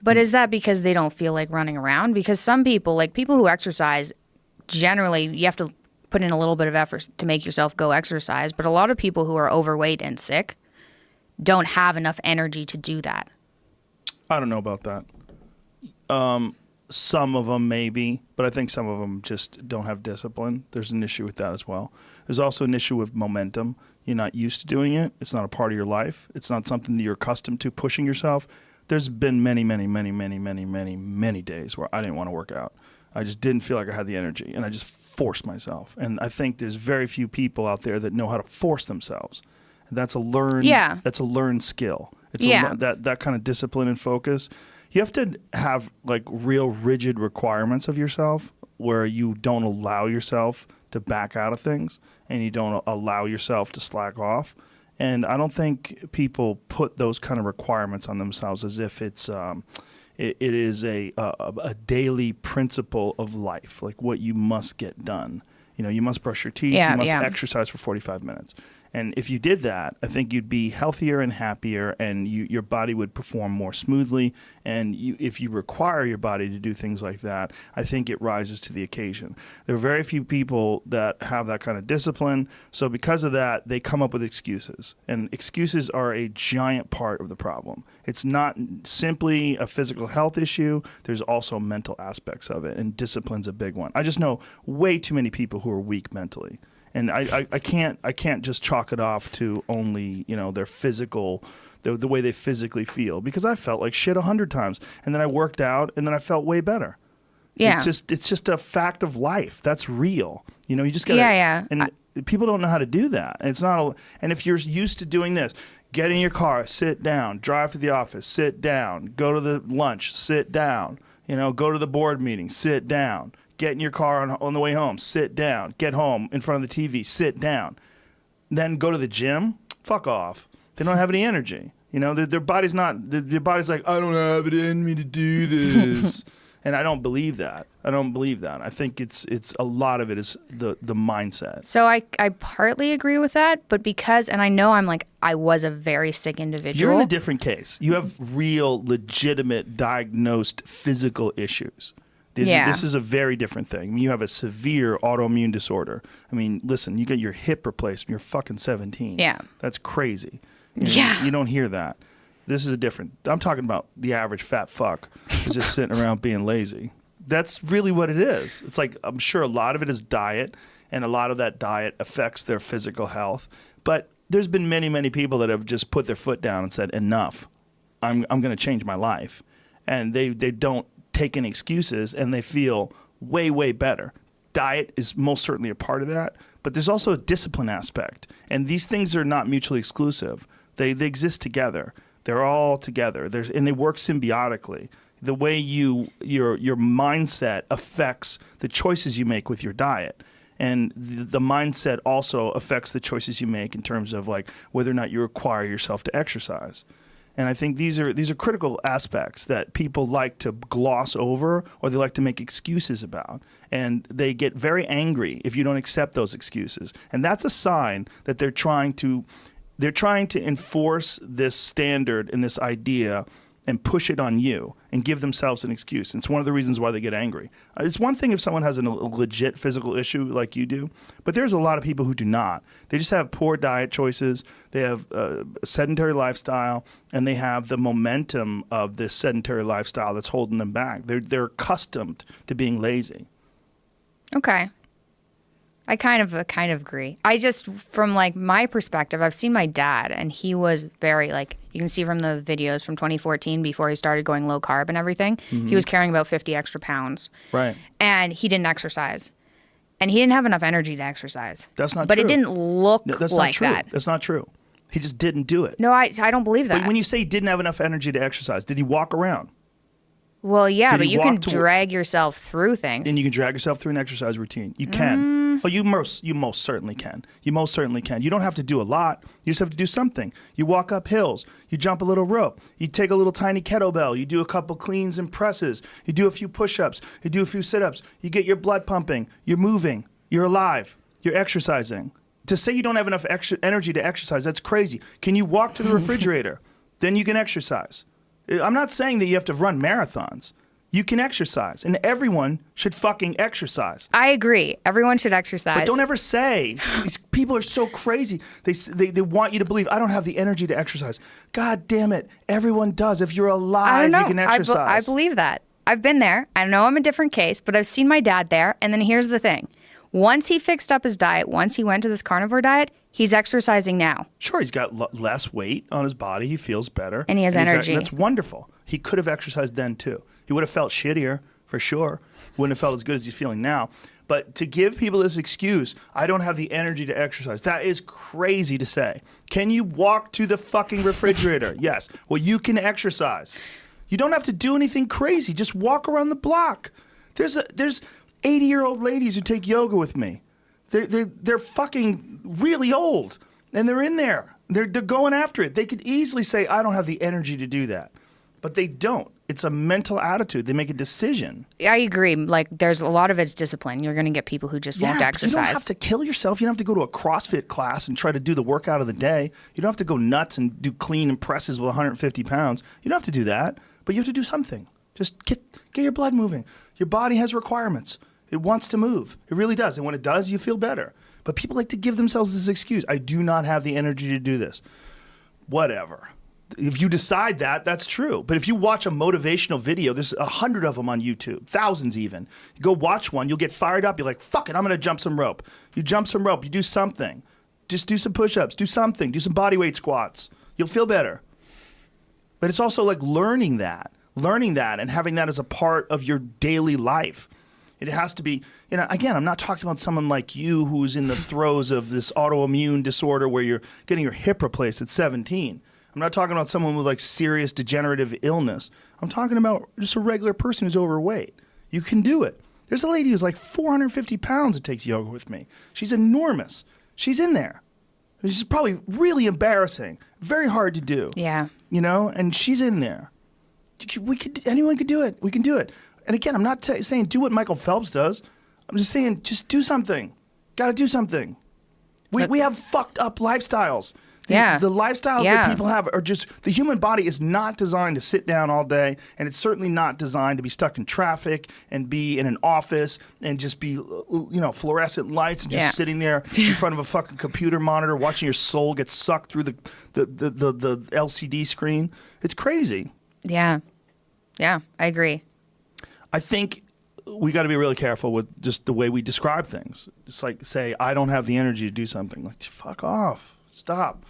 But is that because they don't feel like running around? Because some people, like people who exercise, generally you have to put in a little bit of effort to make yourself go exercise. But a lot of people who are overweight and sick don't have enough energy to do that. I don't know about that. Some of them maybe, but I think some of them just don't have discipline. There's an issue with that as well. There's also an issue with momentum. You're not used to doing it. It's not a part of your life. It's not something that you're accustomed to, pushing yourself. There's been many days where I didn't want to work out. I just didn't feel like I had the energy, and I just forced myself. And I think there's very few people out there that know how to force themselves. And that's a learned skill. It's that kind of discipline and focus. You have to have like real rigid requirements of yourself where you don't allow yourself to back out of things and you don't allow yourself to slack off. And I don't think people put those kind of requirements on themselves as if it is a daily principle of life, like what you must get done. You know, you must brush your teeth, you must exercise for 45 minutes. And if you did that, I think you'd be healthier and happier, and your body would perform more smoothly. And if you require your body to do things like that, I think it rises to the occasion. There are very few people that have that kind of discipline. So because of that, they come up with excuses. And excuses are a giant part of the problem. It's not simply a physical health issue. There's also mental aspects of it, and discipline's a big one. I just know way too many people who are weak mentally. And I can't just chalk it off to only, you know, their physical, the way they physically feel, because I felt like shit 100 times, and then I worked out, and then I felt way better. Yeah, it's just a fact of life. That's real. You know, you just gotta. And people don't know how to do that. And it's not. And if you're used to doing this, get in your car, sit down, drive to the office, sit down, go to the lunch, sit down. You know, go to the board meeting, sit down. Get in your car on the way home, sit down. Get home in front of the TV, sit down. Then go to the gym, fuck off. They don't have any energy. You know, their body's not, their body's like, I don't have it in me to do this. And I don't believe that. I think it's a lot of it is the mindset. So I partly agree with that, but because, and I know I was a very sick individual. You're in a different case. You have real, legitimate, diagnosed physical issues. This is a very different thing. I mean, you have a severe autoimmune disorder. I mean, listen, you get your hip replaced when you're fucking 17. Yeah. That's crazy. You don't hear that. This is I'm talking about the average fat fuck who's just sitting around being lazy. That's really what it is. It's like, I'm sure a lot of it is diet, and a lot of that diet affects their physical health. But there's been many people that have just put their foot down and said, enough. I'm going to change my life. And they don't take any excuses, and they feel way better. Diet is most certainly a part of that, but there's also a discipline aspect, and these things are not mutually exclusive. They exist together. They're all together. And they work symbiotically. The way your mindset affects the choices you make with your diet, and the mindset also affects the choices you make in terms of like whether or not you require yourself to exercise. And I think these are critical aspects that people like to gloss over, or they like to make excuses about. And they get very angry if you don't accept those excuses. And that's a sign that they're trying to enforce this standard and this idea and push it on you and give themselves an excuse. And it's one of the reasons why they get angry. It's one thing if someone has a legit physical issue like you do, but there's a lot of people who do not. They just have poor diet choices, they have a sedentary lifestyle, and they have the momentum of this sedentary lifestyle that's holding them back. They're accustomed to being lazy. Okay. I kind of agree. I just, from like my perspective, I've seen my dad, and he was very like, you can see from the videos from 2014 before he started going low carb and everything, he was carrying about 50 extra pounds. Right. And he didn't exercise. And he didn't have enough energy to exercise. That's not true. But it didn't look like that. That's not true. He just didn't do it. No, I don't believe that. But when you say he didn't have enough energy to exercise, did he walk around? Well, yeah, but you can drag yourself through things. And you can drag yourself through an exercise routine. You can. Oh, you most certainly can. You most certainly can. You don't have to do a lot. You just have to do something. You walk up hills. You jump a little rope. You take a little tiny kettlebell. You do a couple cleans and presses. You do a few push-ups. You do a few sit-ups. You get your blood pumping. You're moving. You're alive. You're exercising. To say you don't have enough energy to exercise, that's crazy. Can you walk to the refrigerator? Then you can exercise. I'm not saying that you have to run marathons. You can exercise, and everyone should fucking exercise. I agree. Everyone should exercise. But don't ever say, these people are so crazy. They want you to believe, I don't have the energy to exercise. God damn it. Everyone does. If you're alive, you can exercise. I believe that. I've been there. I know I'm a different case, but I've seen my dad there. And then here's the thing. Once he fixed up his diet, once he went to this carnivore diet, he's exercising now. Sure, he's got less weight on his body. He feels better. And he has energy. That's wonderful. He could have exercised then, too. He would have felt shittier, for sure. Wouldn't have felt as good as he's feeling now. But to give people this excuse, I don't have the energy to exercise, that is crazy to say. Can you walk to the fucking refrigerator? Yes. Well, you can exercise. You don't have to do anything crazy. Just walk around the block. There's 80-year-old ladies who take yoga with me. They're fucking really old, and they're in there. They're going after it. They could easily say, I don't have the energy to do that. But they don't. It's a mental attitude. They make a decision. I agree. Like, there's a lot of it's discipline. You're going to get people who just won't exercise. You don't have to kill yourself. You don't have to go to a CrossFit class and try to do the workout of the day. You don't have to go nuts and do clean and presses with 150 pounds. You don't have to do that. But you have to do something. Just get your blood moving. Your body has requirements. It wants to move. It really does. And when it does, you feel better. But people like to give themselves this excuse. I do not have the energy to do this. Whatever. If you decide that, that's true. But if you watch a motivational video, there's 100 of them on YouTube, thousands even. You go watch one, you'll get fired up. You're like, fuck it, I'm going to jump some rope. You jump some rope. You do something. Just do some push-ups. Do something. Do some body weight squats. You'll feel better. But it's also like learning that and having that as a part of your daily life. It has to be, again, I'm not talking about someone like you who's in the throes of this autoimmune disorder where you're getting your hip replaced at 17. I'm not talking about someone with like serious degenerative illness. I'm talking about just a regular person who's overweight. You can do it. There's a lady who's like 450 pounds that takes yoga with me. She's enormous. She's in there. She's probably really embarrassing. Very hard to do. Yeah. And she's in there. Anyone could do it. We can do it. And again, I'm not saying do what Michael Phelps does. I'm just saying just do something. Got to do something. We have fucked up lifestyles. The lifestyles that people have are just, the human body is not designed to sit down all day, and it's certainly not designed to be stuck in traffic and be in an office and just be, fluorescent lights and just sitting there in front of a fucking computer monitor watching your soul get sucked through the LCD screen. It's crazy. Yeah. Yeah, I agree. I think we got to be really careful with just the way we describe things. It's like say, I don't have the energy to do something. Like, fuck off. Stop.